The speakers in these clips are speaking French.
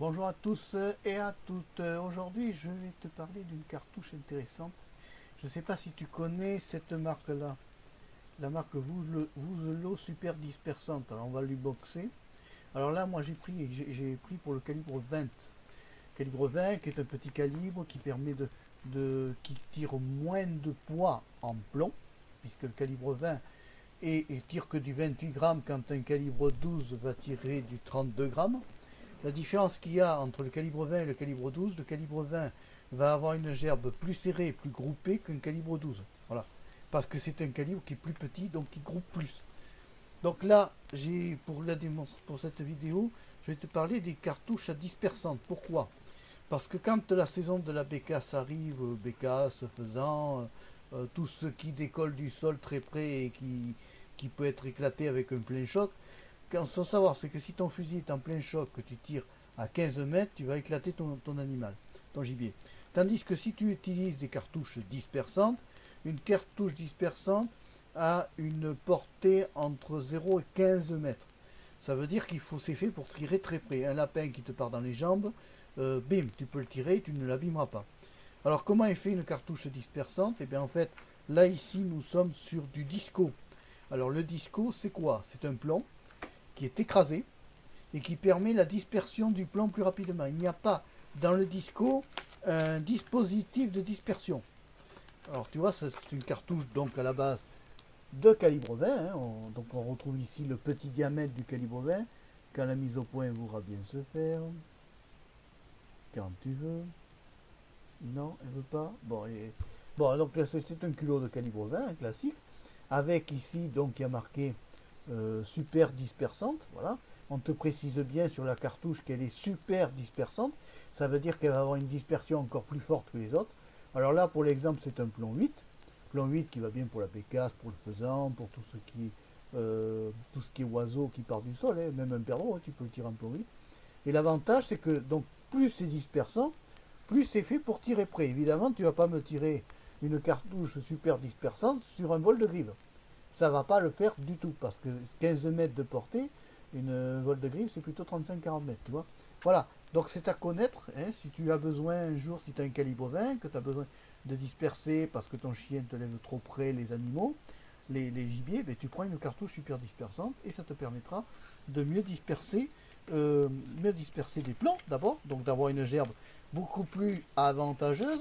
Bonjour à tous et à toutes. Aujourd'hui, je vais te parler d'une cartouche intéressante. Je ne sais pas si tu connais cette marque-là, la marque Vouzelot Super Dispersante. Alors, on va lui boxer. Alors là, moi, j'ai pris pour le calibre 20. Calibre 20, qui est un petit calibre qui permet qui tire moins de poids en plomb, puisque le calibre 20 et tire que du 28 grammes quand un calibre 12 va tirer du 32 grammes. La différence qu'il y a entre le calibre 20 et le calibre 12, le calibre 20 va avoir une gerbe plus serrée et plus groupée qu'un calibre 12. Voilà. Parce que c'est un calibre qui est plus petit, donc qui groupe plus. Donc là, pour cette vidéo, je vais te parler des cartouches à dispersantes. Pourquoi? Parce que quand la saison de la bécasse arrive, bécasse, faisan, tout ce qui décolle du sol très près et qui peut être éclaté avec un plein choc, sans savoir, c'est que si ton fusil est en plein choc, que tu tires à 15 mètres, tu vas éclater ton animal, ton gibier. Tandis que si tu utilises des cartouches dispersantes, une cartouche dispersante a une portée entre 0 et 15 mètres. Ça veut dire c'est fait pour tirer très près. Un lapin qui te part dans les jambes, bim, tu peux le tirer, tu ne l'abîmeras pas. Alors comment est fait une cartouche dispersante? Eh bien en fait, là ici nous sommes sur du disco. Alors le disco c'est quoi? C'est un plomb qui est écrasé et qui permet la dispersion du plomb plus rapidement. Il n'y a pas dans le disco un dispositif de dispersion. Alors tu vois, c'est une cartouche donc à la base de calibre 20. Donc on retrouve ici le petit diamètre du calibre 20. Quand la mise au point voudra bien se faire. Quand tu veux. Non, elle veut pas. Bon, donc c'est un culot de calibre 20, un classique. Avec ici, donc, il y a marqué super dispersante. Voilà. On te précise bien sur la cartouche qu'elle est super dispersante. Ça veut dire qu'elle va avoir une dispersion encore plus forte que les autres. Alors là, pour l'exemple, c'est un plomb 8. Plomb 8 qui va bien pour la bécasse, pour le faisan, pour tout ce qui est oiseau qui part du sol. Même un perdreau, tu peux le tirer en plomb 8. Et l'avantage, c'est que donc plus c'est dispersant, plus c'est fait pour tirer près. Évidemment, tu ne vas pas me tirer une cartouche super dispersante sur un vol de grive. Ça ne va pas le faire du tout, parce que 15 mètres de portée, une vol de grive, c'est plutôt 35-40 mètres, tu vois. Voilà, donc c'est à connaître, si tu as besoin un jour, si tu as un calibre 20, que tu as besoin de disperser parce que ton chien te lève trop près les animaux, les gibiers, ben, tu prends une cartouche super dispersante et ça te permettra de mieux disperser les plants d'abord, donc d'avoir une gerbe beaucoup plus avantageuse.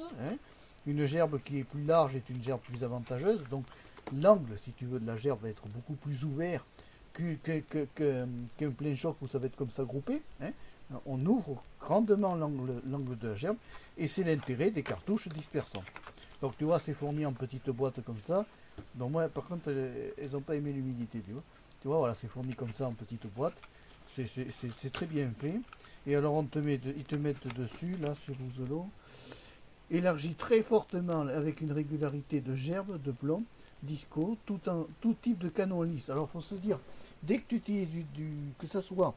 Une gerbe qui est plus large est une gerbe plus avantageuse, donc l'angle, si tu veux, de la gerbe va être beaucoup plus ouvert qu'un plein choc où ça va être comme ça groupé. On ouvre grandement l'angle de la gerbe et c'est l'intérêt des cartouches dispersantes. Donc tu vois, c'est fourni en petites boîtes comme ça. Donc moi, par contre, elles n'ont pas aimé l'humidité, tu vois. Tu vois, voilà, c'est fourni comme ça en petites boîtes. C'est très bien fait. Et alors ils te mettent dessus, là, sur Rousselot, élargi très fortement avec une régularité de gerbe, de plomb, disco, tout type de canon lisse. Alors il faut se dire, dès que tu utilises que ça soit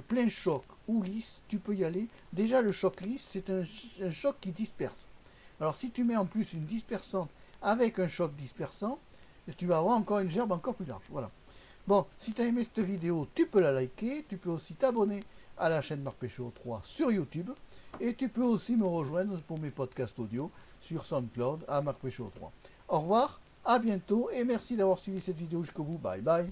plein choc ou lisse, tu peux y aller. Déjà le choc lisse, c'est un choc qui disperse. Alors si tu mets en plus une dispersante avec un choc dispersant, tu vas avoir encore une gerbe encore plus large. Voilà. Bon, si tu as aimé cette vidéo, tu peux la liker, tu peux aussi t'abonner à la chaîne Marc Péchaud 3 sur YouTube, et tu peux aussi me rejoindre pour mes podcasts audio sur SoundCloud à Marc Péchaud 3. Au revoir, à bientôt, et merci d'avoir suivi cette vidéo jusqu'au bout. Bye bye.